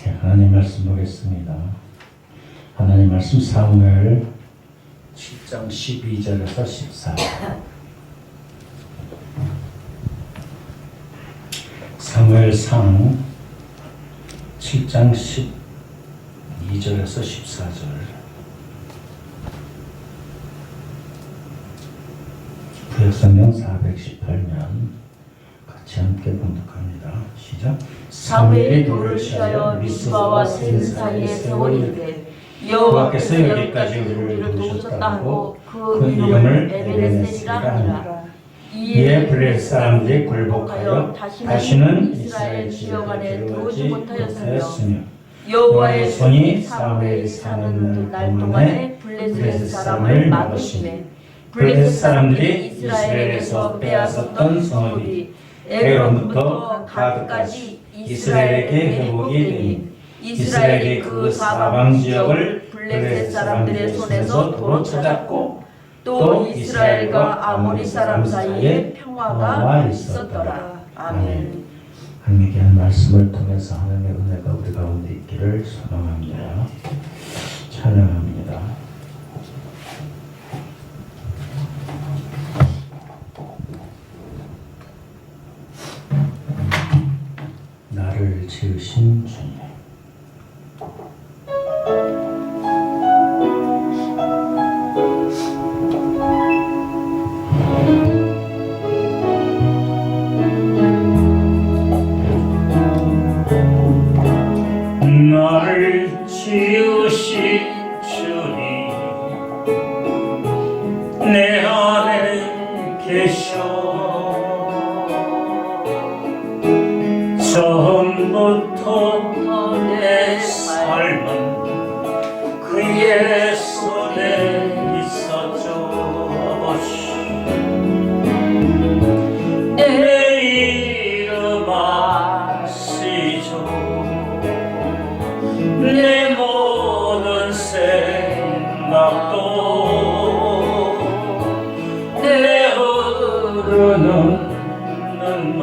하나님 말씀 보겠습니다. 하나님 말씀 사무엘 7장 12절에서 14절. 사무엘상 7장 12절에서 14절. 구약성경 418면 같이 함께 봉독합니다. 시작. 사무엘이 돌을 취하여 미스바와 센 사이에 세워 이르되 여호와께서 여기까지 우리를 도우셨다 하고 그 이름을 에베네셀이라 하니라. 이에 블레셋 사람들이 굴복하여 다시는 이스라엘 지역 안에 들어오지 못하였으며 못하였으며 여호와의 손이 사무엘이 사는 날 동안에 블레셋 사람을 막으시매 블레셋 사람들이 이스라엘에서 빼앗았던 성읍이 에그론부터 가드까지 이스라엘에게 회복이 되니 이스라엘이 그 사방 지역을 블레셋 사람들의 손에서 도로 찾았고 또 이스라엘과 아모리 사람 사이에 평화가 있었더라. 아멘. 하나님께 한 말씀을 통해서 하나님의 은혜가 우리 가운데 있기를 소망합니다. 찬양합니다. 나를 지으신 주님. 나를 지으신 주님, 내 안에 계셔. 처음부터 내 삶은 그의 손에 있었죠. 내 이름 아시죠. 내 모든 생각도 내 흐르는 눈물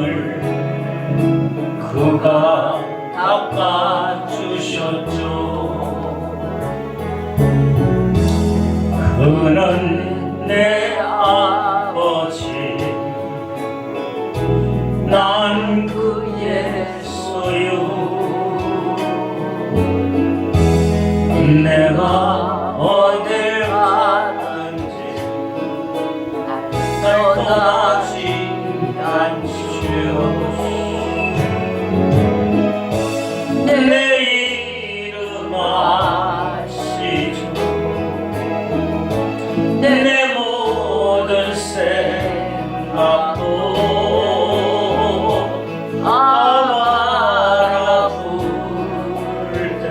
그가 닦아주셨죠. 그는 내 아버지, 난 그의 소유. 내가 어딜 가든지 날 떠나지 않죠. 내 이름 아시죠. 내 모든 생각도 아마라 부를 때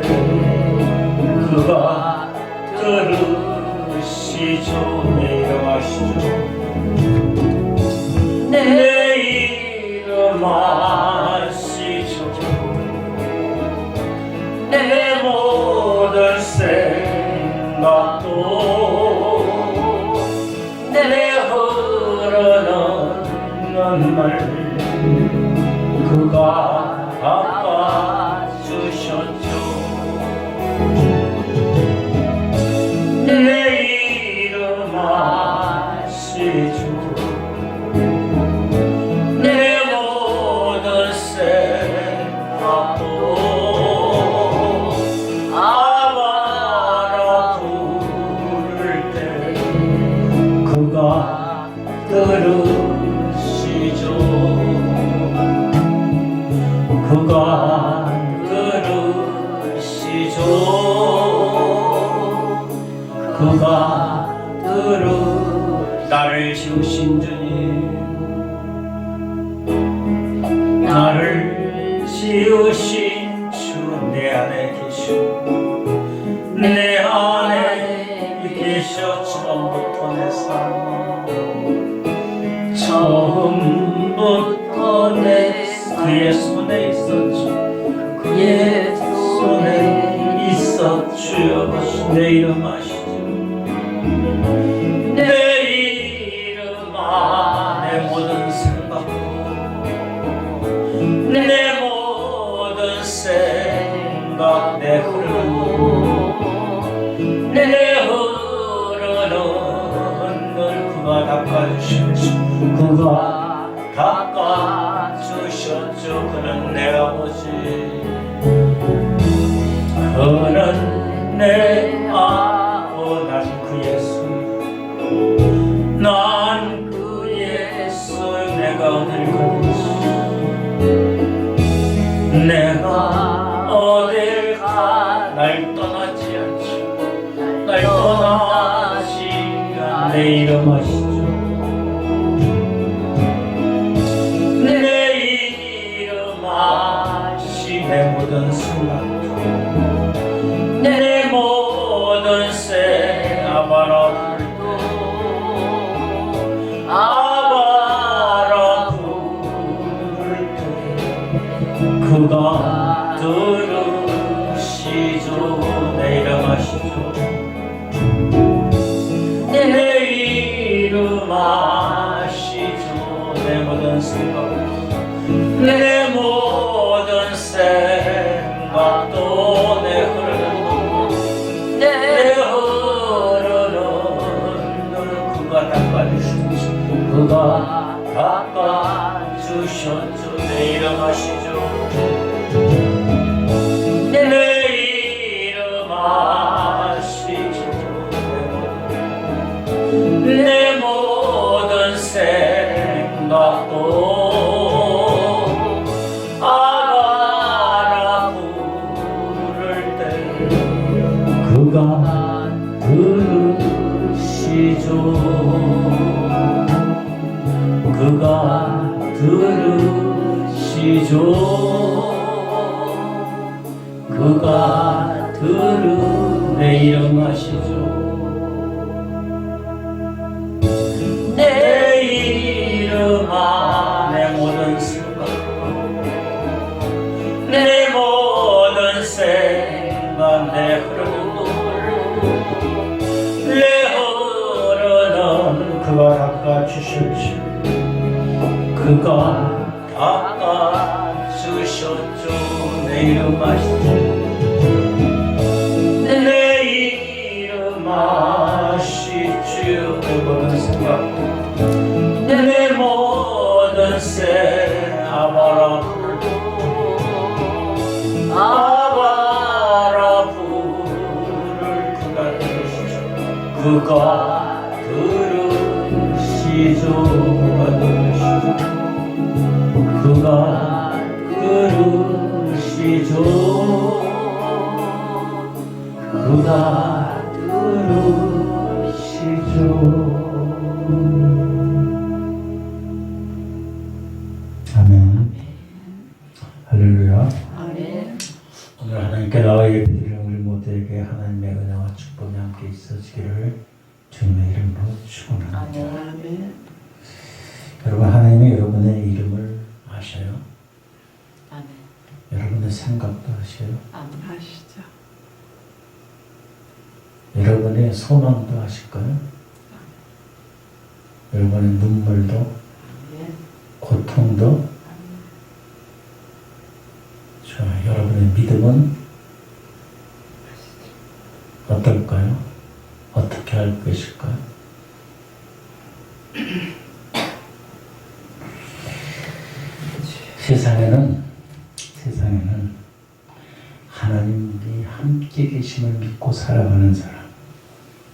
그가 들으시죠. 내 이름 아시죠. 내 이름 아시죠. 내 모든 생각도 내 흐르는 눈물 그가 닦아주셨죠. 내 이름 아시죠. 내 모든 생각도 아마라 부를 때 그가 들으시죠. 그가 들으시죠. 그가 나를 지으신 주님, 나를 지으신 주 내 안에 계셔. 내 안에 계셔. 처음부터 내 삶, 처음부터 내 그의 손에 있었죠. 그의 손에 있었죠. 내 이름 아시죠. 내 이름 내 모든 생각, 내 모든 생각 닦아주셨죠. 그가 닦아주셨죠. 그는 내 아버지, 그는 내 아버지. 난 그 예수, 난 그 예수, 내가 어딜 가든지, 내가 어딜 가, 날 떠나지 않죠. 날 떠나지 않. 내 이름 아시죠? 내 이름 아시. 내 모든 생각도, 내 모든 아바라불도, 아바라 부를 때 그가 들으시죠. 내 이름 아시죠? 내 이름 아시죠? 내 모든 생각, 내 모든 생각도, 내 흐르는 눈물, 내 흐르는 눈을 그가 닦아주셨죠. 그가 닦아주셨죠. 내 이름 아시죠? 내 이름 아시죠? 내 모든 생각도 아가라 부를 때 그가 들으시죠. 그가 들으시죠. 그가 내 이름 아시죠? 내 이름 내 모든 생각, 내 모든 생각, 내 흐르는 눈물, 내 흐르는 그가 닦아주셨지. 그가 닦아주셨죠. 내 이름 아시죠? 내 이름 아시죠? 내 모든 생각, 내 모든 아바라 불도, 아바라 불을 그가 들으시죠. 그가 들으시죠. 그가 들으시죠. 그가 들으시죠. 아멘. 할렐루야. 아멘. 오늘 하나님께 나와 예배드리는 우리 모두에게 하나님의 은혜와 축복이 함께 있어지기를 주님의 이름으로 축원합니다. 아멘. 여러분, 하나님이 여러분의 이름을 아셔요. 아멘. 여러분의 생각도 아셔요. 아멘. 아시죠. 여러분의 소망도 아실까요? 여러분의 눈물도, 아멘. 고통도, 여러분의 믿음은 어떨까요? 어떻게 할 것일까요? 세상에는 하나님이 함께 계심을 믿고 살아가는 사람,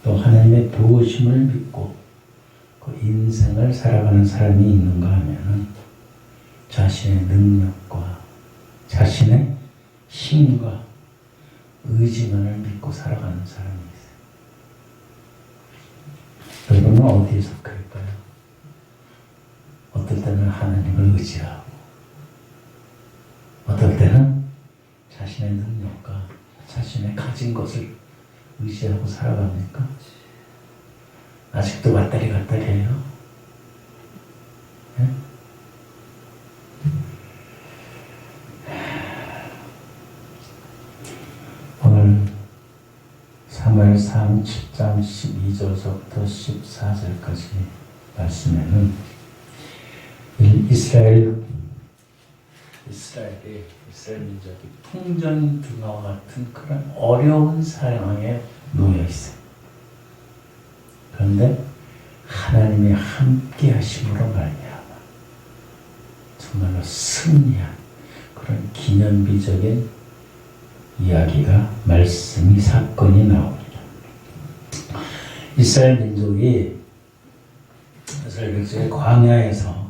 또 하나님의 도우심을 믿고 그 인생을 살아가는 사람이 있는가 하면은 자신의 능력과 자신의 힘과 의지만을 믿고 살아가는 사람이 있어요. 여러분은 어디에 속할까요? 어떨 때는 하나님을 의지하고, 어떨 때는 자신의 능력과 자신의 가진 것을 의지하고 살아갑니까? 아직도 왔다리 갔다리 해요? 네? 오늘 사무엘상 7장 12절서부터 14절까지 말씀에는 이스라엘 민족이 풍전등화와 같은 그런 어려운 상황에 놓여 있어요. 그런데 하나님이 함께 하심으로 말미암아 정말로 승리한 그런 기념비적인 이야기가 말씀이 사건이 나옵니다. 이스라엘 민족이 광야에서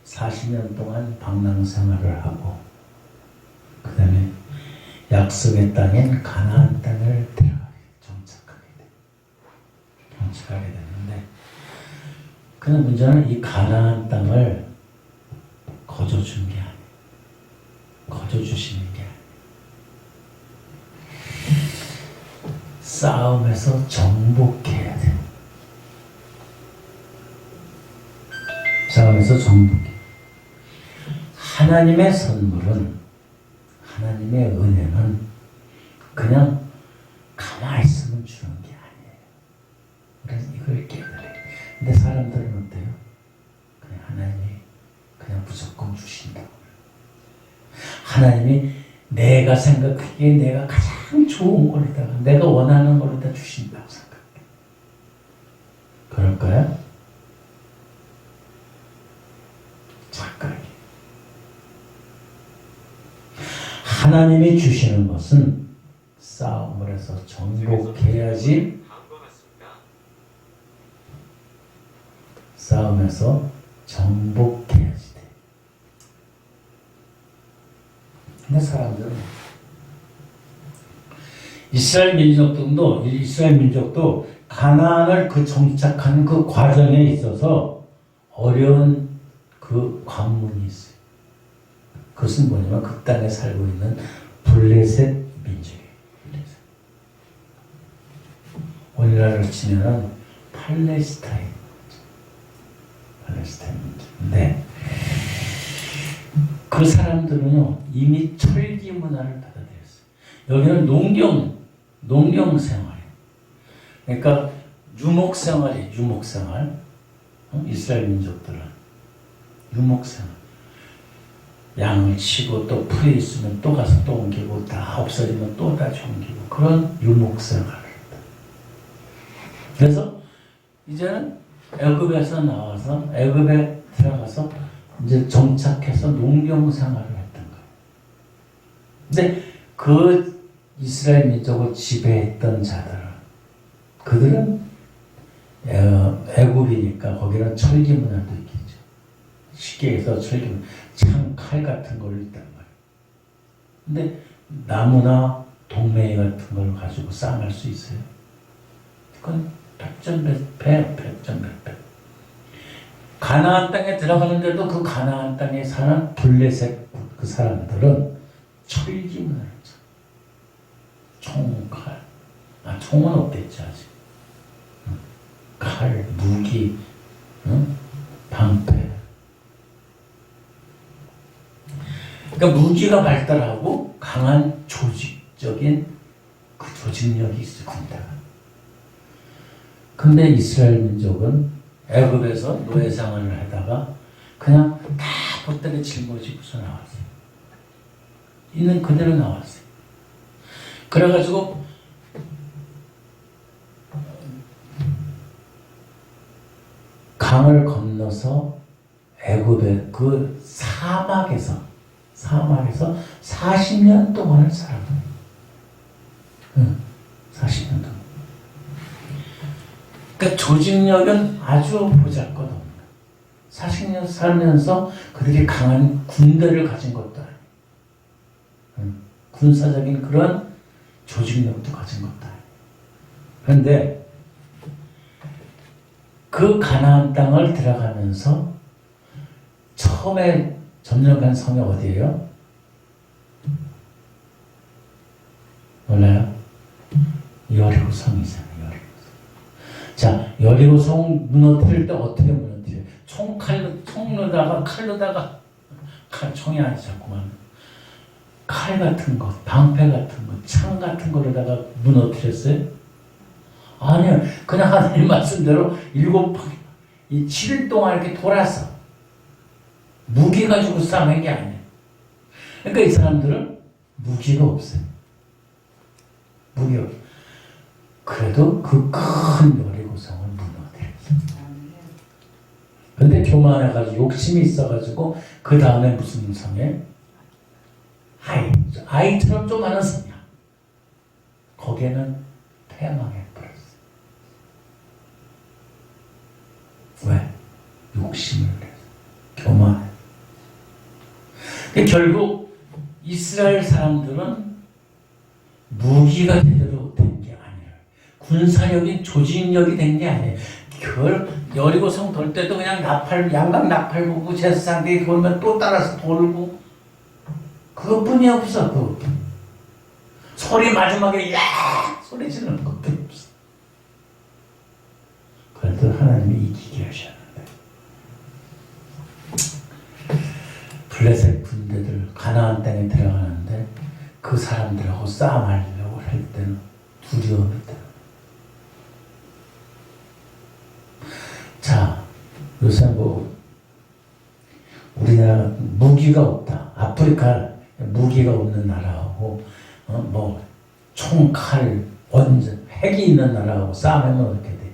40년 동안 방랑 생활을 하고 그 다음에 약속의 땅인 가나안 땅을 정착하게 됐는데 그는 문제는 이 가나안 땅을 거저준 게 아니에요. 거저주시는 게 아니에요. 싸움에서 정복해야 돼요. 싸움에서 정복해. 하나님의 선물은, 하나님의 은혜는 그냥 가만히 있으면 주는 게 아니에요. 그래서 이걸 깨달아요. 근데 사람들은 어때요? 그냥 하나님이 그냥 무조건 주신다고. 하나님이 내가 생각하기에 내가 가장 좋은 걸로다가 내가 원하는 걸로다 주신다고 생각해. 그럴까요? 착각이에요. 하나님이 주시는 것은 싸움을 해서 정복해야지, 싸움에서 정복해야지 돼. 근데 사람들은 이스라엘 민족도 가나안을 그 정착하는 그 과정에 있어서 어려운 그 관문이 있어요. 그것은 뭐냐면 그 땅에 살고 있는 블레셋 민족이에요. 블레셋. 오늘날로 치면은 팔레스타인 민족인데 그 사람들은요 이미 철기 문화를 받아들였어요. 여기는 농경 생활이에요. 그러니까 유목 생활이에요. 유목 생활. 이스라엘 민족들은 유목 생활. 양을 치고 또 풀이 있으면 또 가서 또 옮기고 다 없어지면 또 다시 옮기고 그런 유목 생활을 했다. 그래서 이제는 애굽에서 나와서 애굽에 들어가서 이제 정착해서 농경 생활을 했던 거예요. 근데 그 이스라엘 민족을 지배했던 자들은 그들은 애굽이니까 거기는 철기 문화도 있겠죠. 쉽게 해서 철기 문화, 창칼 같은 걸 있단 말이에요. 근데 나무나 동맹이 같은 걸 가지고 싸움할 수 있어요. 그건 백전백패. 가나안 땅에 들어가는데도 그 가나안 땅에 사는 블레셋 그 사람들은 철기 문화를 쳐. 총칼. 총은 없겠지 아직. 칼, 무기, 방패. 그러니까 무기가 발달하고 강한 조직적인 그 조직력이 있어요, 군대가. 근데 이스라엘 민족은 애굽에서 노예 생활을 하다가 그냥 다 보따리 짊어지고서 나왔어요. 있는 그대로 나왔어요. 그래가지고 강을 건너서 애굽의 그 사막에서 40년 동안을 살았어요. 40년 동안. 그러니까 조직력은 아주 보잘것없는 40년 살면서 그들이 강한 군대를 가진 것도 아니에요. 군사적인 그런 조직력도 가진 것도 아니에요. 그런데 그 가나안 땅을 들어가면서 처음에 점령한 성이 어디예요? 몰라요? 여리고 성이잖아요. 여리고 성. 자, 여리고 성 무너뜨릴 때 어떻게 무너뜨려요? 총로다가 칼로다가 총이 아니죠, 자꾸만 칼 같은 거, 방패 같은 거, 창 같은 거로다가 무너뜨렸어요? 아니요, 그냥 하나님 말씀대로 7일 동안 이렇게 돌아서 무기 가지고 싸우는 게 아니에요. 그러니까 이 사람들은 무기가 없어요. 무기가 없어요. 그래도 그 큰 여리고성을 무너뜨렸어요. 근데 교만해가지고 욕심이 있어가지고 그 다음에 무슨 성에 아이처럼 조그마한 성이야. 거기에는 패망해 버렸어. 왜? 욕심을 내서 교만해. 근데 결국 이스라엘 사람들은 무기가 제대로 된 게 아니에요. 군사력이 조직력이 된 게 아니에요. 여리고성 돌 때도 그냥 양각 나팔 보고 제사상대에 돌면 또 따라서 돌고 그것뿐이 없어. 그것뿐. 소리 마지막에 야 소리 지르는 것뿐이 없어. 그래도 하나님이 이기게 하셨는데 블레셋 군대들 가나안 땅에 들어가는데 그 사람들하고 싸움하려고 할 때는 두려움이 들어. 자, 요새 우리나라 무기가 없다. 아프리카 무기가 없는 나라하고 총칼, 원전, 핵이 있는 나라하고 싸우면 어떻게 돼?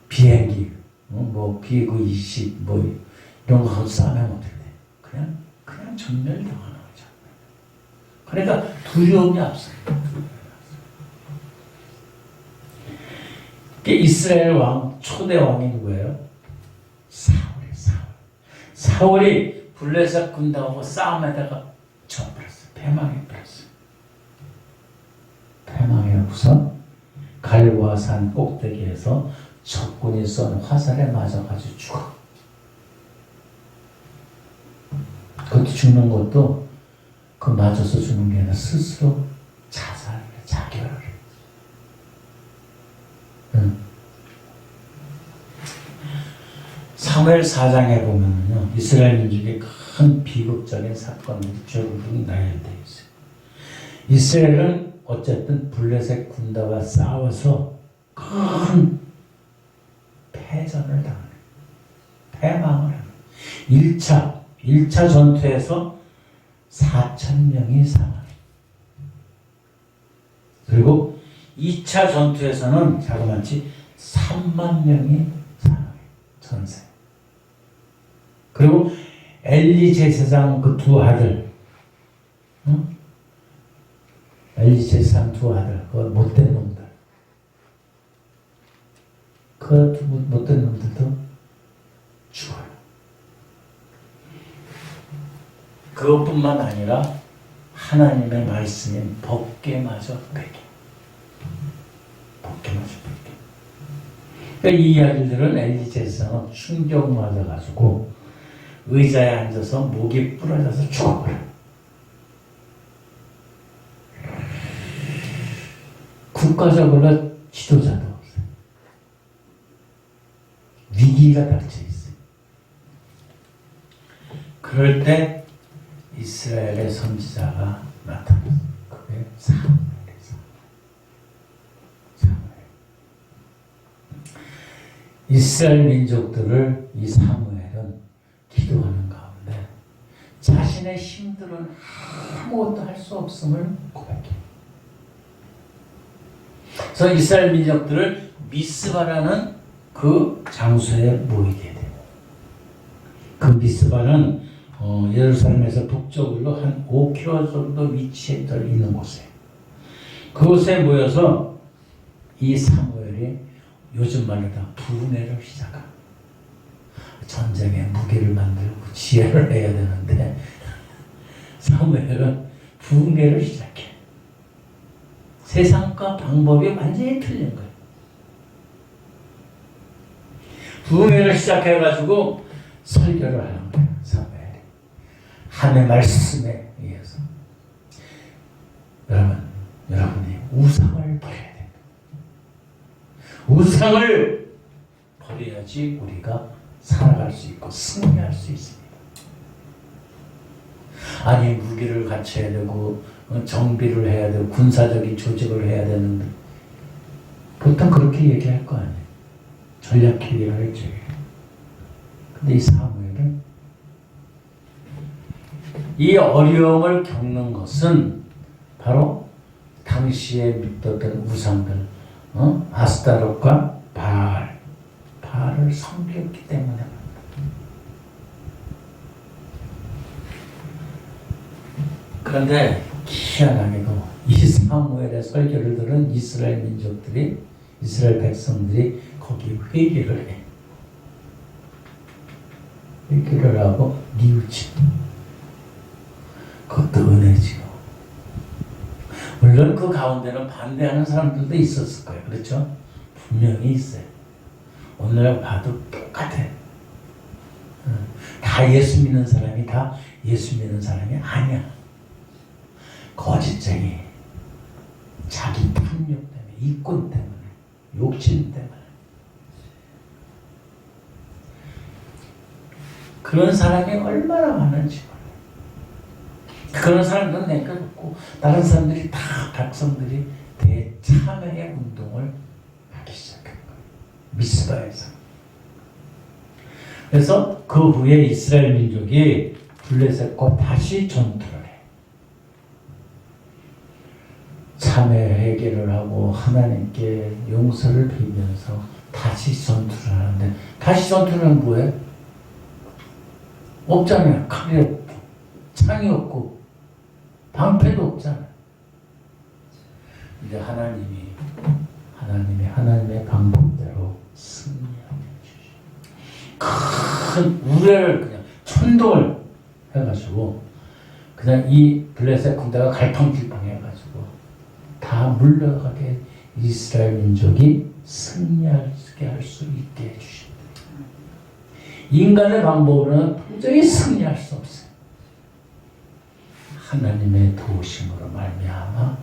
비행기, 비구-20 이런 거 하고 싸우면 어떻게 돼? 그냥 전멸당하는 거죠. 그러니까 두려움이 앞서요. 이스라엘 초대 왕이 누구예요? 사울이 블레셋 군대하고 싸움에다가 져버렸어요. 패망해버렸어요. 패망해서 갈보아산 꼭대기에서 적군이 쏜 화살에 맞아가지고 죽어. 그것도 죽는 것도 그 맞아서 죽는 게 아니라 스스로 자살을 해, 자결을 해. 사무엘 4장에 보면요, 이스라엘 민족의 큰 비극적인 사건들이 쭉 나열되어 있어요. 이스라엘은 어쨌든 블레셋 군대와 싸워서 큰 패전을 당해요. 패망을 해요. 1차 전투에서 4,000명이 사망해요. 그리고 2차 전투에서는 자그마치 3만 명이 사망해요. 전세. 그리고 엘리 제사장 그 두 아들, 엘리 제사장 두 아들, 그 못된 놈들, 그 못된 놈들도 죽어요. 그것뿐만 아니라 하나님의 말씀인 법궤마저 베게. 법궤마저 베게. 그러니까 이 이야기들은 엘리 제사장은 충격 맞아가지고 의자에 앉아서 목이 부러져서 죽어버려요. 국가적으로 지도자도 없어요. 위기가 닥쳐 있어요. 그럴 때 이스라엘의 선지자가 나타났어요. 그게 사무엘이에요. 이스라엘 민족들을 이 사무엘은 기도하는 가운데 자신의 힘들은 아무것도 할 수 없음을 고백해요. 그래서 이스라엘 민족들을 미스바라는 그 장소에 모이게 돼요. 그 미스바는 예루살렘에서 북쪽으로 한 5km 정도 위치해 있는 곳이에요. 그곳에 모여서 이 사무엘이 요즘 말로 다 분해를 시작합니다. 전쟁에 무기를 만들고 지혜를 해야 되는데 사무엘은 분해를 시작해. 세상과 방법이 완전히 틀린 거예요. 분해를 시작해가지고 설교를 하는 거예요. 사무엘이 하나님의 말씀에 의해서 여러분이 우상을 버려야 됩니다. 우상을 버려야지 우리가 살아갈 수 있고 승리할 수 있습니다. 아니 무기를 갖춰야 되고 정비를 해야 되고 군사적인 조직을 해야 되는데 보통 그렇게 얘기할 거 아니에요. 전략회의를 했지. 근데 이 사무엘은 이 어려움을 겪는 것은 바로 당시에 믿었던 우상들, 아스타롯과 바알을 섬겼기 때문에 그런데 희한하게도 이 사무엘의 설교를 들은 이스라엘 민족들이, 이스라엘 백성들이 거기 회개를 해. 회개를 하고 뉘우치고. 그것도 은혜지요. 물론 그 가운데는 반대하는 사람들도 있었을 거예요. 그렇죠? 분명히 있어요. 오늘 봐도 똑같아. 다 예수 믿는 사람이 다 예수 믿는 사람이 아니야. 거짓쟁이, 자기 탐욕 때문에, 이권 때문에, 욕심 때문에. 그런 사람이 얼마나 많은지 몰라요. 그런 사람들은 내려놓고 다른 사람들이 다 백성들이 대참회의 운동을 하기 시작한 거예요. 미스바에서. 그래서 그 후에 이스라엘 민족이 블레셋과 다시 전투를 해. 참회 회개를 하고 하나님께 용서를 빌면서 다시 전투를 하는데, 다시 전투를 하면 뭐해? 없잖아요. 칼이 없고 창이 없고 방패도 없잖아요. 이제 하나님의 방법대로 승리하게 주시고 큰 우레를 그냥 천둥을 해가지고 그냥 이 블레셋 군대가 갈팡질팡해가지고 다 물러가게 이스라엘 민족이 승리하게 할 수 있게 해주십니다. 인간의 방법으로는 도저히 승리할 수 없어요. 하나님의 도우심으로 말미암아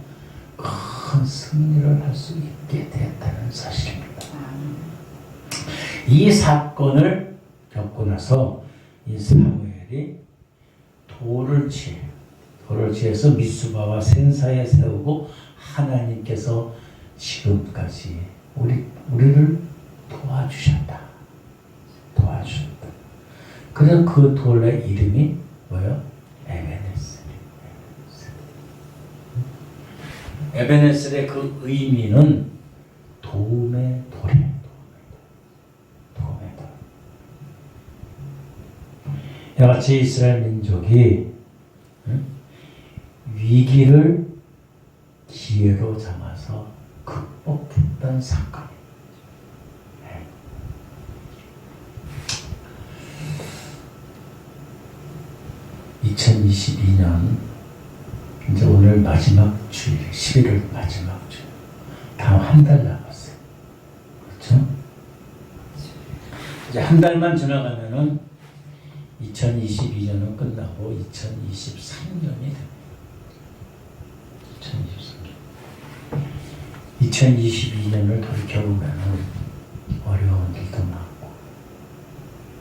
큰 승리를 할 수 있게 되었다는 사실입니다. 이 사건을 겪고 나서 이 사무엘이 돌을 취해서 미스바와 센사에 세우고 하나님께서 지금까지 우리를 도와주셨다. 그래서 그 돌의 이름이 뭐예요? 에베네셀의 그 의미는 도움의 돌이에요. 도움의 돌. 이와 같이 이스라엘 민족이 위기를 기회로 삼아서 극복했던 사건입니다. 2022년 이제 오늘 마지막 주일, 11월 마지막 주일. 다음 한 달 남았어요. 그렇죠? 이제 한 달만 지나가면은 2022년은 끝나고 2023년이 됩니다. 2022년을 돌이켜보면은 어려운 일도 많고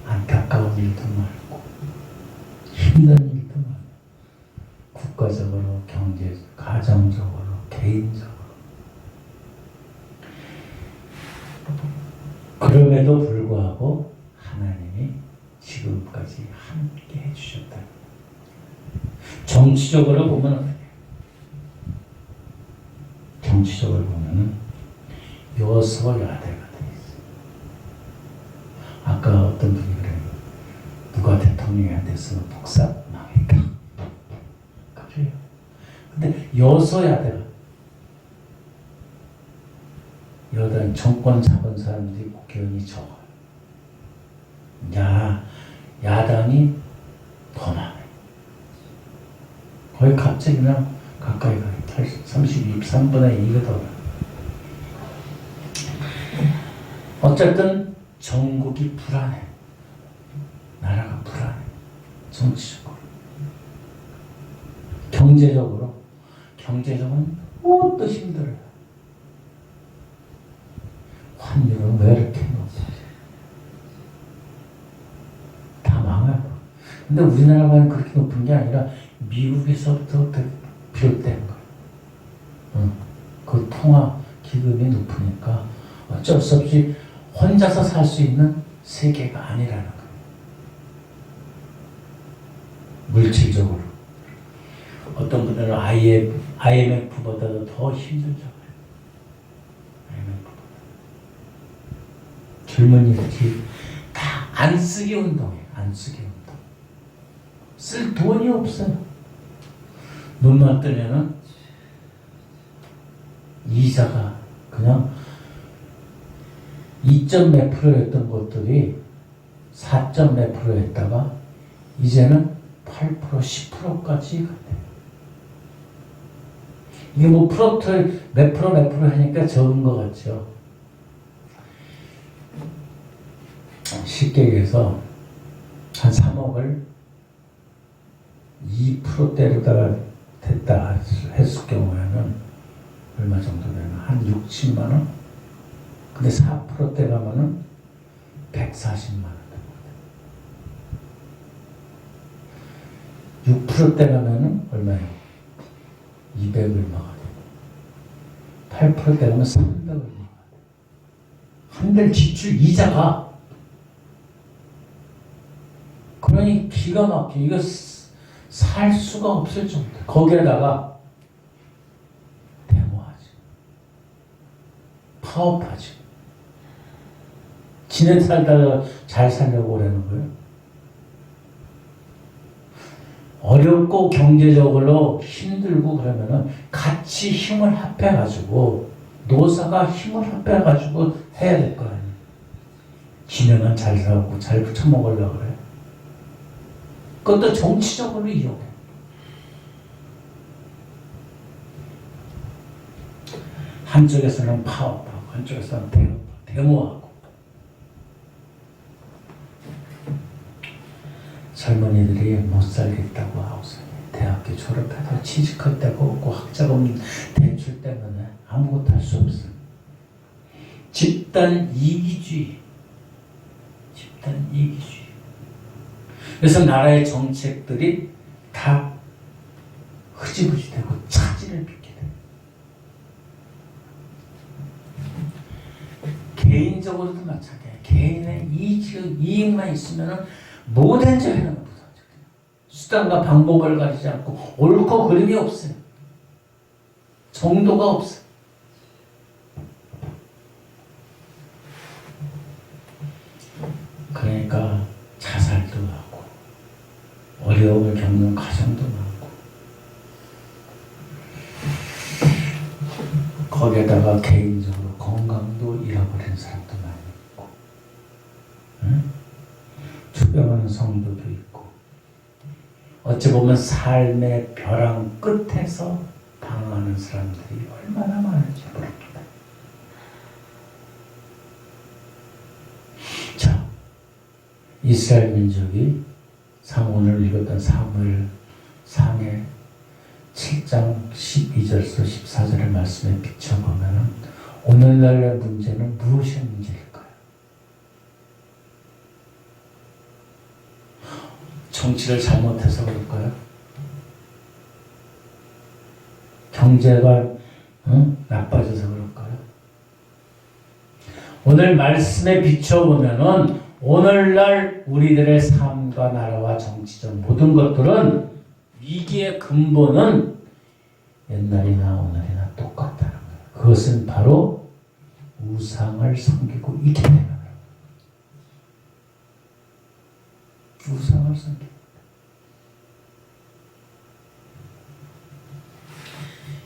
안타까운 일도 많고 힘든 일도 많고 국가적으로, 경제, 가정적으로, 개인적으로. 그럼에도 불구하고 하나님이 지금까지 함께 해주셨다. 정치적으로 보면 여서야대가 되어 있어요. 아까 어떤 분이 그래요. 누가 대통령이 됐으면 복사 망했다. 그래요. 근데 여서야대가 여당 정권 잡은 사람들이 국회의원이 적어요. 야당이 더 많아요. 거의 갑자기 그냥 가까이 가요. 3분의 2가 더 가요. 어쨌든 전국이 불안해. 나라가 불안해. 정치적으로. 경제적으로는 또 힘들어요. 환율은 왜 이렇게 높아? 다 망해요. 근데 우리나라만 그렇게 높은 게 아니라 미국에서부터 비롯된 거예요. 그 통화 기금이 높으니까 어쩔 수 없이 혼자서 살 수 있는 세계가 아니라는 거예요. 물질적으로. 어떤 분들은 IMF보다도 더 힘들죠. IMF보다. 젊은이들이 다 안 쓰기 운동이에요. 안 쓰기 운동. 쓸 돈이 없어요. 눈만 뜨면은 이자가 그냥 2점 몇 프로였던 것들이 4점 몇 프로였다가 이제는 8%, 10%까지 갔대요. 이게 뭐 프로트 몇 프로 하니까 적은 것 같죠. 쉽게 얘기해서 한 3억을 2%대로다가 됐다 했을 경우에는 얼마 정도 되나? 한 6, 7만 원? 근데 4%대 가면은 140만 원. 6%대 가면은 얼마예요? 200 얼마가 돼요. 8%대 가면 300 얼마가 돼요. 한 달 지출 이자가 그러니 기가 막혀. 이거 살 수가 없을 정도. 거기에다가 데모하지. 파업하지. 지네 살다가 잘 살려고 그러는 거예요. 어렵고 경제적으로 힘들고 그러면은 같이 힘을 합해가지고 노사가 힘을 합해가지고 해야 될 거 아니에요. 지네만 잘 살고 잘 붙여먹으려고 그래. 그것도 정치적으로 이용해. 한쪽에서는 파업하고 한쪽에서는 데모하고. 젊은이들이 못 살겠다고 하고서 대학교 졸업해서 취직할 데가 없고 학자금 대출 때문에 아무것도 할 수 없어. 집단 이기주의. 집단 이기주의. 그래서 나라의 정책들이 다 흐지부지 되고 차질을 빚게 돼요. 개인적으로도 마찬가지예요. 개인의 이익만 있으면 뭐든지 하는 거예요. 수단과 방법을 가리지 않고 옳고 그름이 없어요. 정도가 없어요. 그러니까 자살도 하고 어려움을 겪는 가정도 많고 거기에다가 개인적으로 건강도 잃어버린 사람도 많이 있고 투병하는 성도도 있고 어찌 보면 삶의 벼랑 끝에서 방황하는 사람들이 얼마나 많은지 모릅니다. 자, 이스라엘 민족이 오늘 읽었던 사무엘 상의 7장 12절에서 14절의 말씀에 비춰보면 오늘날의 문제는 무엇의 문제일까요? 정치를 잘못해서 그럴까요? 경제가 나빠져서 그럴까요? 오늘 말씀에 비춰보면은 오늘날 우리들의 삶과 나라와 정치적 모든 것들은 위기의 근본은 옛날이나 오늘이나 똑같다는 거예요. 그것은 바로 우상을 섬기고 있기 때문에 우상을 섬기고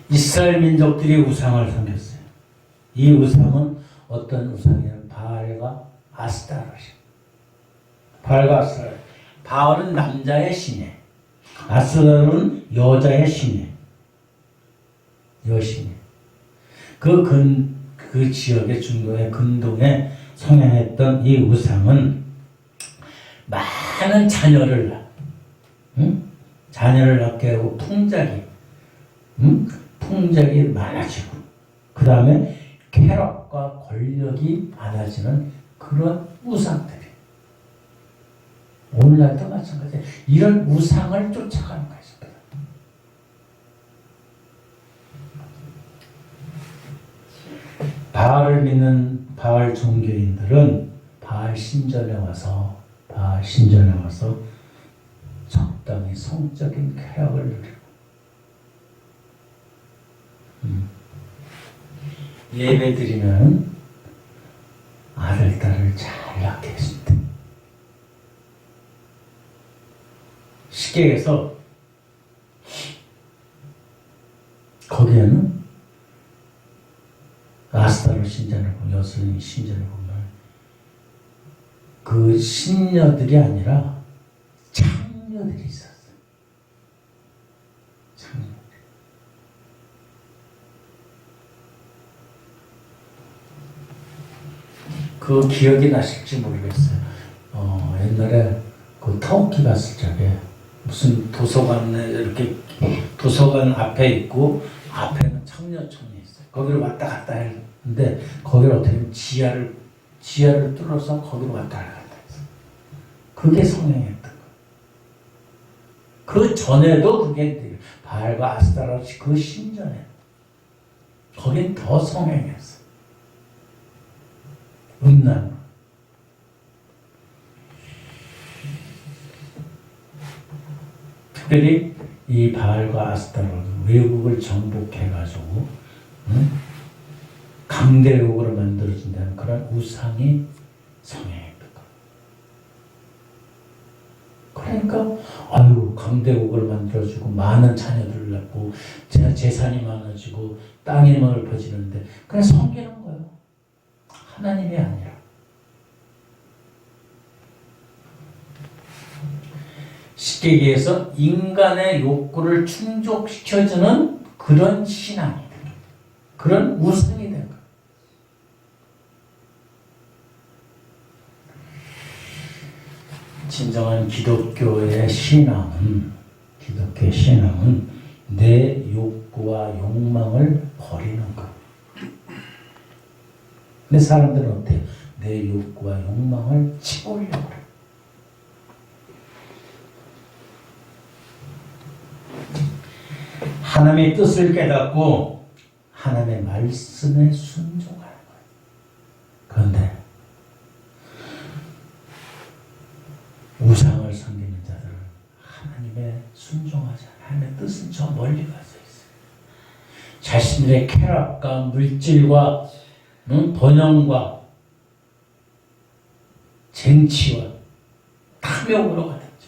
이스라엘 민족들이 우상을 섬겼어요. 이 우상은 어떤 우상이냐면 바알과 아스타롯이에요. 바알과 아스타롯. 바알은 남자의 신이에요. 아스타롯은 여자의 신이에요. 여신이에요. 그 지역의 중동의 근동에 성행했던 이 우상은 많은 자녀를 낳게 하고 풍작이 많아지고 그 다음에 쾌락과 권력이 많아지는 그런 우상들이 오늘날도 마찬가지예요. 이런 우상을 쫓아가는 거예요. 바알을 믿는 바알 종교인들은 바알 신전에 와서 적당히 성적인 쾌락을 누리고 예배 드리면 아들, 딸을 잘 낳게 해준대. 쉽게 해서 거기에는 아스타로 신전을 보면, 여수의 신전을 보면 그 신녀들이 아니라 창녀들이 있었어요. 창녀들. 그 기억이 나실지 모르겠어요. 옛날에 그 터키 갔을 적에 무슨 도서관에 이렇게 도서관 앞에 있고 앞에는 청년촌이 있어요. 거기를 왔다 갔다 했는데 거기를 어떻게 보면 지하를 뚫어서 거기로 왔다 갔다 했어요. 그게 성행했던 거예요. 그 전에도 그게 바알과 아스타라 그 신전에 거긴 더 성행했어요. 음란. 특별히 이 바알과 아스타로도 외국을 정복해가지고 강대국으로 만들어진다는 그런 우상이 성행했던 거예요. 그러니까 아유 강대국을 만들어주고 많은 자녀들을 낳고 재산이 많아지고 땅이 넓어지는데 그냥 섬기는 거예요. 하나님이 아니라. 쉽게 얘기해서 인간의 욕구를 충족시켜주는 그런 신앙이 된 거예요. 그런 우상이 된 거예요. 진정한 기독교의 신앙은 내 욕구와 욕망을 버리는 거예요. 근데 사람들은 어때요? 내 욕구와 욕망을 채우려고 그래요. 하나님의 뜻을 깨닫고 하나님의 말씀에 순종하는 거예요. 그런데 우상을 섬기는 자들은 하나님의 순종하지 않아요. 하나님의 뜻은 저 멀리 가서 있어요. 자신들의 쾌락과 물질과 번영과 쟁취와 탐욕으로 가득 차.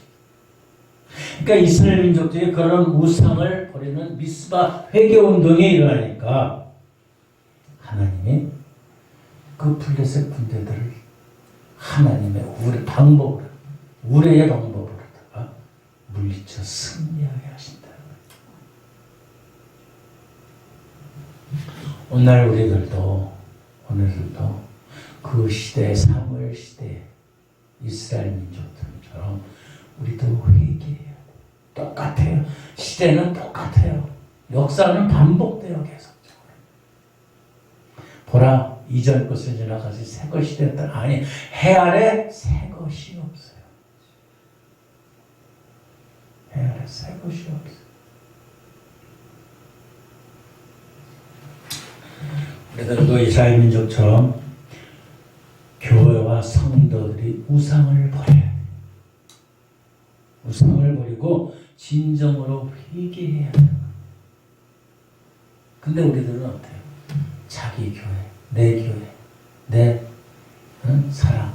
그러니까 이스라엘 민족들이 그런 우상을 버리는 미스바 회개운동이 일어나니까 하나님이 그 블레셋 군대들을 하나님의 우레의 방법으로 다가 물리쳐 승리하게 하신다. 오늘들도 그 시대, 사무엘 시대 이스라엘 민족들처럼 우리도 회개해야 돼. 똑같아요. 시대는 똑같아요. 역사는 반복돼요. 계속적으로. 보라, 이전 것을 지나가서 새 것이 되었다. 아니, 해 아래 새 것이 없어요. 해 아래 새 것이 없어요. 우리들도 이스라엘 민족처럼 교회와 성도들이 우상을 버려야 돼. 우상을 버리고 진정으로 회개해야 돼. 근데 우리들은 어때요? 자기 교회, 내 사랑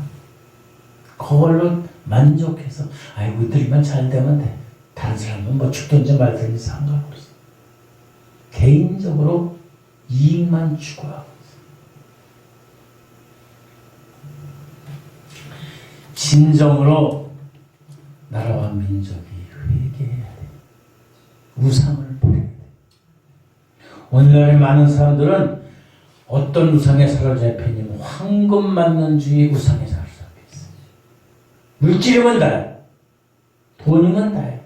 그걸로 만족해서 아이고 우리들만 잘 되면 돼. 다른 사람은 뭐 죽든지 말든지 상관없어. 개인적으로 이익만 추구하고 있어요. 진정으로 나라와 민족이 회개해야 돼. 우상을 버려야 돼. 오늘날 많은 사람들은 어떤 우상에 사로잡혀 있냐면 황금 맞는주의 우상에 사로잡혀 있어요. 물질이면 다예요. 돈이면 다예요.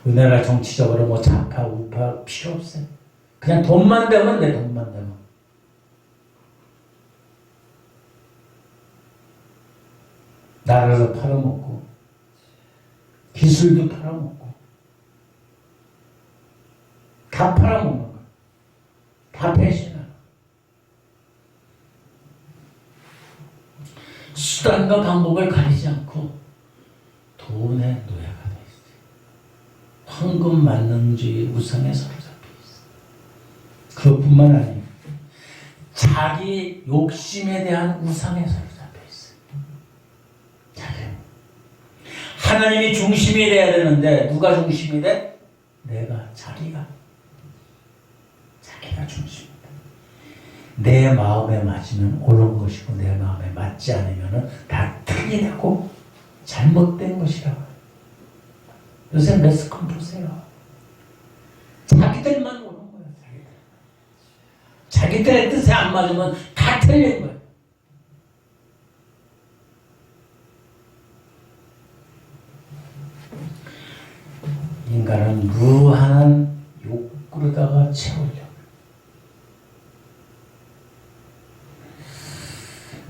우리나라 정치적으로 뭐 좌파 우파 필요 없어요. 그냥 돈만 되면 돼. 돈만 되면. 나라도 팔아먹고 기술도 팔아먹고 다 팔아먹는 거야. 다 배신하는 거야. 수단과 방법을 가리지 않고 돈의 노예가 돼 있어요. 황금 만능주의 우상에 사로잡혀 있어요. 그것뿐만 아니고 자기 욕심에 대한 우상에 사로잡혀 있어요. 하나님이 중심이 돼야 되는데 누가 중심이 돼? 자기가 중심이다. 내 마음에 맞으면 옳은 것이고 내 마음에 맞지 않으면 다 틀리다고 잘못된 것이라고. 요새 매스컴 보세요. 자기들만 옳은 거야. 자기들의 뜻에 안 맞으면 다 틀린 거야. 인간은 무한한 욕구로다가 채우려고.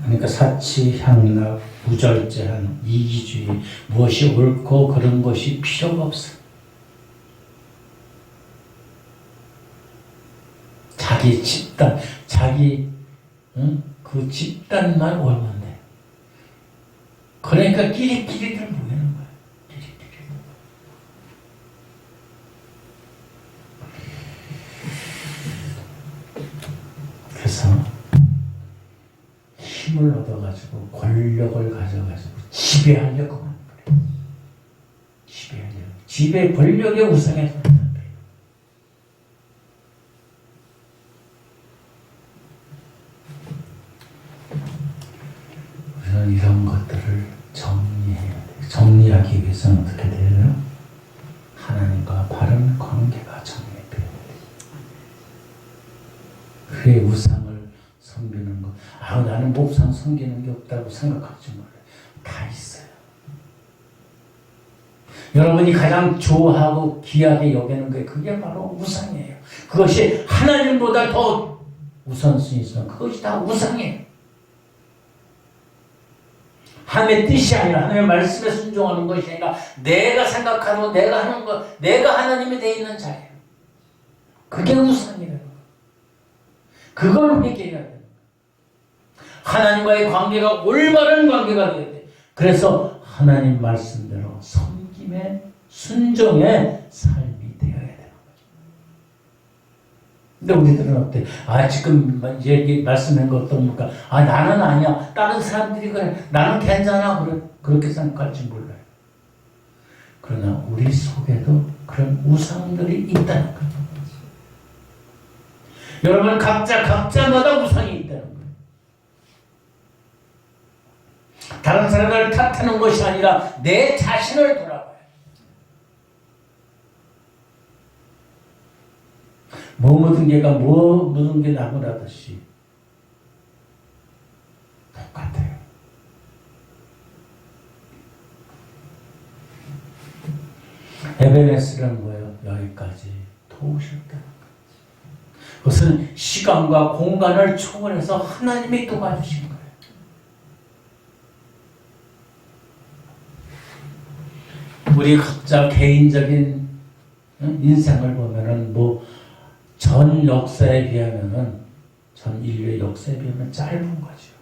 그러니까 사치향락, 무절제한, 이기주의, 무엇이 옳고 그런 것이 필요가 없어. 자기 집단, 그 집단만 옳면 돼. 그러니까 끼리끼리들 모이는 거야. 그래서 힘을 얻어가지고 권력을 가져가지고 지배하려고 하는 거예요. 지배 권력의 우상에 산다는 거예요. 우리는 이런 것들을 정리해야 돼요. 정리하기 위해서는 어떻게 돼요? 하나님과 바른 관계가 정리돼야 돼요. 그의 우상을 섬기는 것. 나는 우상 섬기는 게 없다고 생각하지 말아요. 다 있어요. 여러분이 가장 좋아하고 귀하게 여기는 게 그게 바로 우상이에요. 그것이 하나님보다 더 우선순위 있으면 그것이 다 우상이에요. 하나님의 뜻이 아니라 하나님의 말씀에 순종하는 것이 아니라 내가 생각하고 내가 하는 것, 내가 하나님이 되어 있는 자예요. 그게 우상이에요. 그걸 회개해야 돼요. 하나님과의 관계가 올바른 관계가 되어야 돼요. 그래서 하나님 말씀대로 섬김의 순종의 삶이 되어야 되는 거죠. 근데 우리들은 어때? 지금 얘기 말씀한 거 어떻습니까? 나는 아니야. 다른 사람들이 그래. 나는 괜찮아. 그렇게 생각할지 몰라요. 그러나 우리 속에도 그런 우상들이 있다는 거예요. 여러분 각자마다 우상이 있다는 거예요. 다른 사람을 탓하는 것이 아니라 내 자신을 돌아봐요. 묻은 개가 묻은 게 나무라듯이 똑같아요. 에베네스는 뭐예요? 여기까지 도우셨다는 거예요. 그것은 시간과 공간을 초월해서 하나님이 도와주신 거예요. 우리 각자 개인적인 인생을 보면은 전 역사에 비하면은 전 인류의 역사에 비하면 짧은 거죠.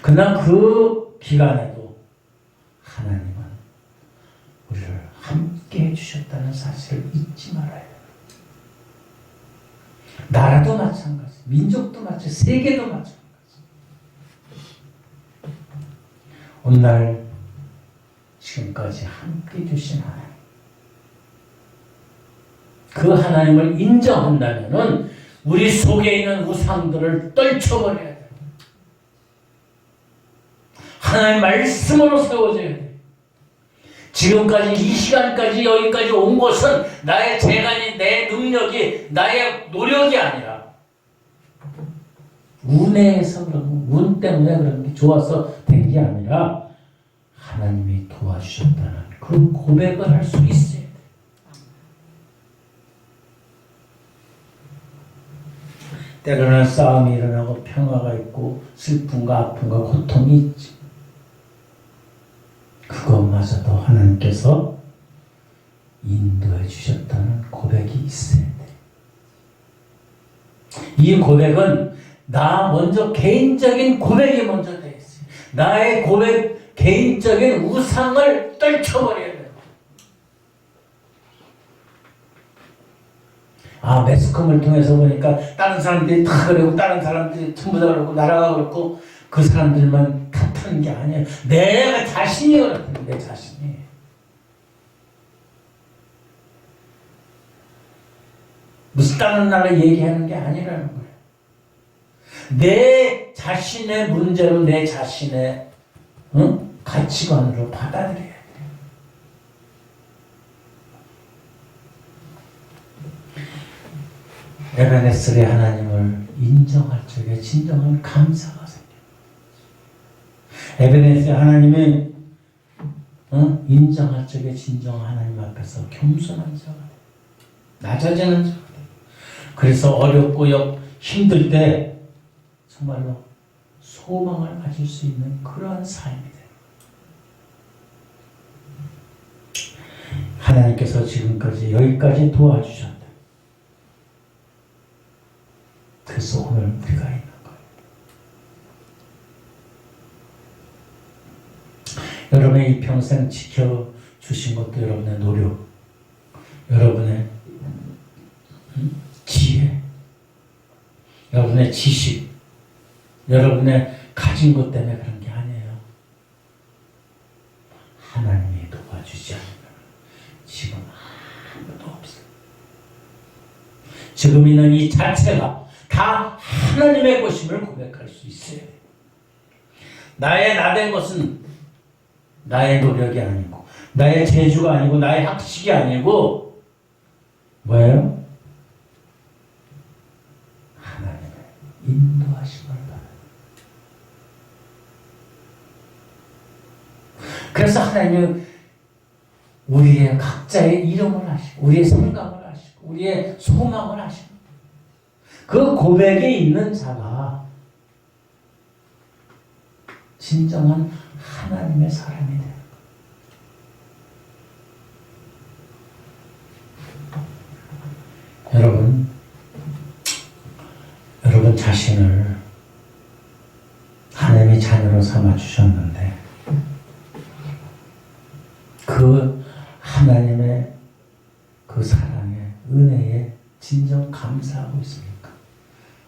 그러나 그 기간에도 하나님은 우리를 함께 해주셨다는 사실을 잊지 말아야 해요. 나라도 마찬가지, 민족도 마찬가지, 세계도 마찬가지. 오늘 지금까지 함께 해주신 하나님, 그 하나님을 인정한다면은 우리 속에 있는 우상들을 떨쳐버려야 돼요. 하나님 말씀으로 세워져야 돼요. 지금까지 이 시간까지 여기까지 온 것은 나의 재간이, 내 능력이, 나의 노력이 아니라 운에서 그런 거, 운 때문에 그런 게 좋아서 된 게 아니라 하나님이 도와주셨다는 그 고백을 할 수 있어야 돼요. 때로는 싸움이 일어나고 평화가 있고 슬픔과 아픔과 고통이 있지. 그것마저도 하나님께서 인도해 주셨다는 고백이 있어야 돼. 이 고백은 나 먼저 개인적인 고백이 먼저 돼 있어요. 나의 고백, 개인적인 우상을 떨쳐버려야 돼요. 매스컴을 통해서 보니까 다른 사람들이 다 그러고 다른 사람들이 전부 다 그러고 나라가 그렇고 그 사람들만 탓하는 게 아니에요. 내가 자신이 그렇거든. 내 자신이. 무슨 다른 나라 얘기하는 게 아니라는 거예요. 내 자신의 문제로 내 자신의 가치관으로 받아들여야 돼요. 에베네셀의 하나님을 인정할 적에 진정한 감사가 생겨요. 에베네셀 하나님의 인정할 적에 진정한 하나님 앞에서 겸손한 자가 돼요. 낮아지는 자가 돼요. 그래서 어렵고 힘들 때 정말로 소망을 가질 수 있는 그러한 삶이 돼요. 하나님께서 지금까지 여기까지 도와주셨다. 그래서 오늘 우리가 있는 거예요. 여러분의 이 평생 지켜주신 것도 여러분의 노력, 여러분의 지혜, 여러분의 지식, 여러분의 가진 것 때문에 그런 게 아니에요. 하나님이 도와주지 않으면 지금 아무것도 없어요. 지금 있는 이 자체가 다 하나님의 것임을 고백할 수 있어요. 나의 나된 것은 나의 노력이 아니고 나의 재주가 아니고 나의 학식이 아니고 뭐예요? 하나님의 인도하심을 받아요. 그래서 하나님은 우리의 각자의 이름을 하시고 우리의 생각을 하시고 우리의 소망을 하시고 그 고백에 있는 자가 진정한 하나님의 사람이 돼요. 여러분 자신을 하나님의 자녀로 삼아 주셨는데 그 하나님의 그 사랑에 은혜에 진정 감사하고 있습니까?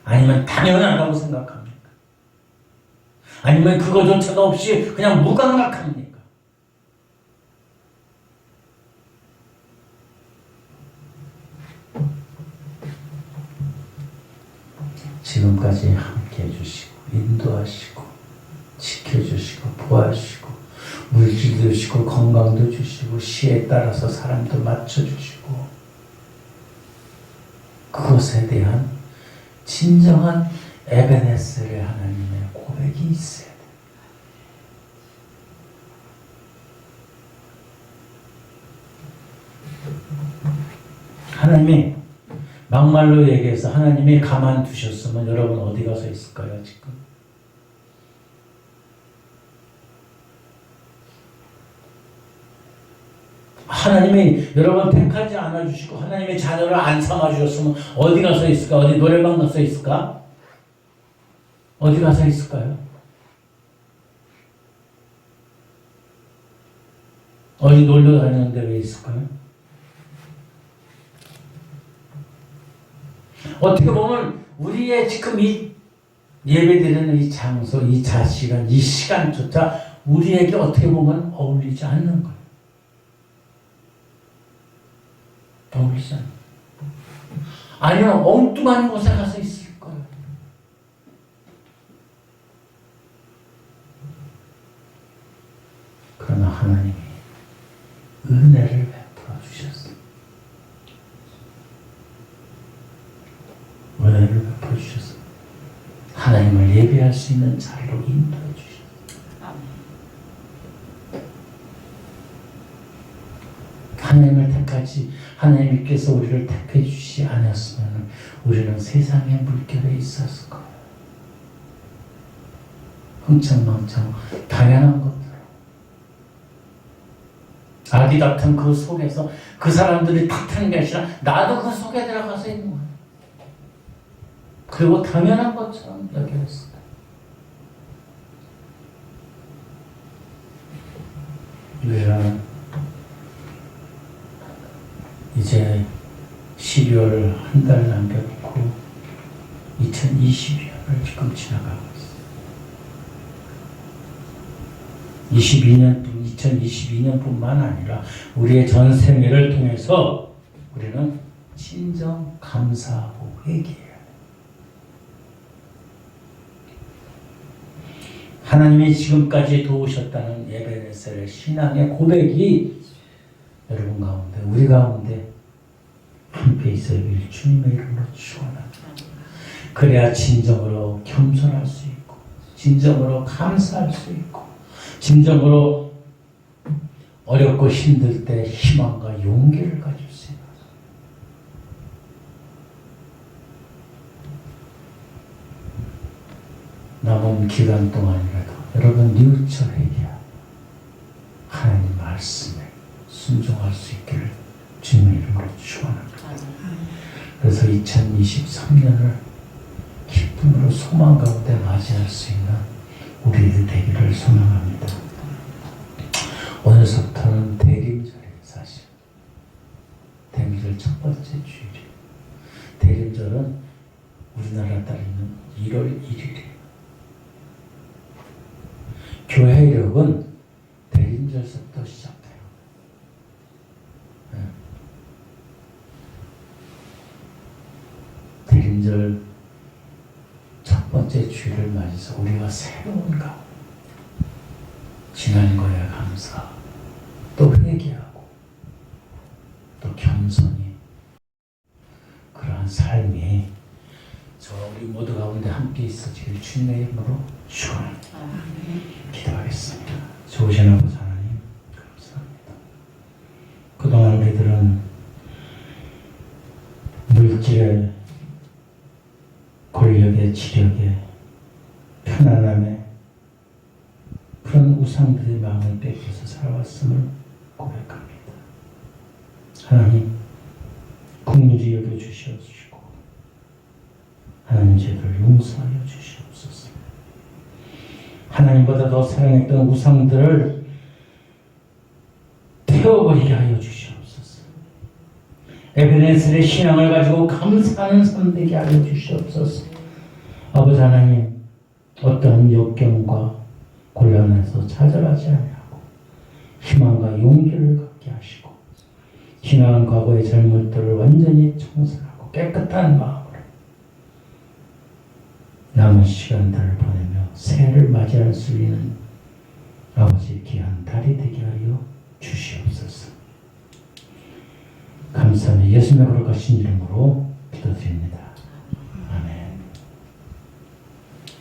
아니면 당연하다고 생각합니까? 아니면 그거조차도 없이 그냥 무감각합니까? 지금까지 함께 해주시고 인도하시고 지켜주시고 보아주시고 물질도 주시고 건강도 주시고 시에 따라서 사람도 맞춰주시고 그것에 대한 진정한 에베네셀의 하나님의 고백이 있어야 돼요. 하나님이 막말로 얘기해서 하나님이 가만두셨으면 여러분 어디 가서 있을까요 지금? 하나님이 여러분 택하지 않아 주시고 하나님의 자녀를 안 삼아 주셨으면 어디 가서 있을까? 어디 노래방 가서 있을까? 어디 가서 있을까요? 어디 놀러 다니는데 왜 있을까요? 어떻게 보면 우리의 지금 이 예배드리는 이 장소, 이 자시간, 이 시간조차 우리에게 어떻게 보면 어울리지 않는 거예요. 어울리지 않는 거예요. 아니면 엉뚱한 곳에 가서 있을 거예요. 그러나 하나님이 은혜를 베풀어 주셨어요. 은혜를 베풀어 주셔서 하나님을 예배할 수 있는 자리로 인도해 주셨어요. 하나님을 택하지 하나님께서 우리를 택해 주시지 않았으면 우리는 세상의 물결에 있었을 거예요. 흥청망청 당연한 것들 아기 같은 그 속에서 그 사람들이 탓하는 게 아니라 나도 그 속에 들어가서 있는 거예요. 그리고 당연한 것처럼 여겼어요. 우리는 이제 12월 한 달 남겨놓고 2022년을 지금 지나가고 있어요. 2022년뿐만 아니라 우리의 전 생애를 통해서 우리는 진정 감사하고 회개해야 돼. 하나님이 지금까지 도우셨다는 에베네셀의 신앙의 고백이 여러분 가운데, 우리 가운데 함께 있어길 주님의 이름으로 축원합니다. 그래야 진정으로 겸손할 수 있고, 진정으로 감사할 수 있고, 진정으로 어렵고 힘들 때 희망과 용기를 가질 수 있는 남은 기간 동안이라도 여러분 뉘우쳐 회개하고 하나님 말씀에 순종할 수 있기를 주님의 이름으로 축원합니다. 그래서 2023년을 기쁨으로 소망 가운데 맞이할 수 있는 우리들 되기를 소망합니다. 오늘부터는 대림절이에요. 사실 대림절 첫 번째 주일이에요. 대림절은 우리나라 따르면 1월 1일이에요. 교회력은 대림절부터 시작돼요. 대림절 첫 번째 주일을 맞이해서 우리가 새로운 가운데 지난 거에 감사, 또 회개하고, 또 겸손히 그러한 삶이 저 우리 모두 가운데 함께 있어지길 주님의 이름으로 축원합니다. 기도하겠습니다. 좋으신 아버지 하나님 감사합니다. 그동안 우리들은 물질의 권력의 지력의 편안함에 그런 우상들의 마음을 뺏겨서 살아왔음을 고백합니다. 하나님 긍휼히 여겨주시옵시고 하나님 죄를 용서하여 주시옵소서. 하나님보다 더 사랑했던 우상들을 태워버리게 하여 주시옵소서. 에베네셀의 신앙을 가지고 감사하는 삶 되게 하여 주시옵소서. 아버지 하나님, 어떠한 역경과 곤란에서 좌절하지 아니하고 희망과 용기를 갖게 하시고 지나간 과거의 잘못들을 완전히 청산하고 깨끗한 마음으로 남은 시간들을 보내며 새해를 맞이할 수 있는 아버지 귀한 달이 되게 하여 주시옵소서. 감사합니다. 예수님의 거룩하신 이름으로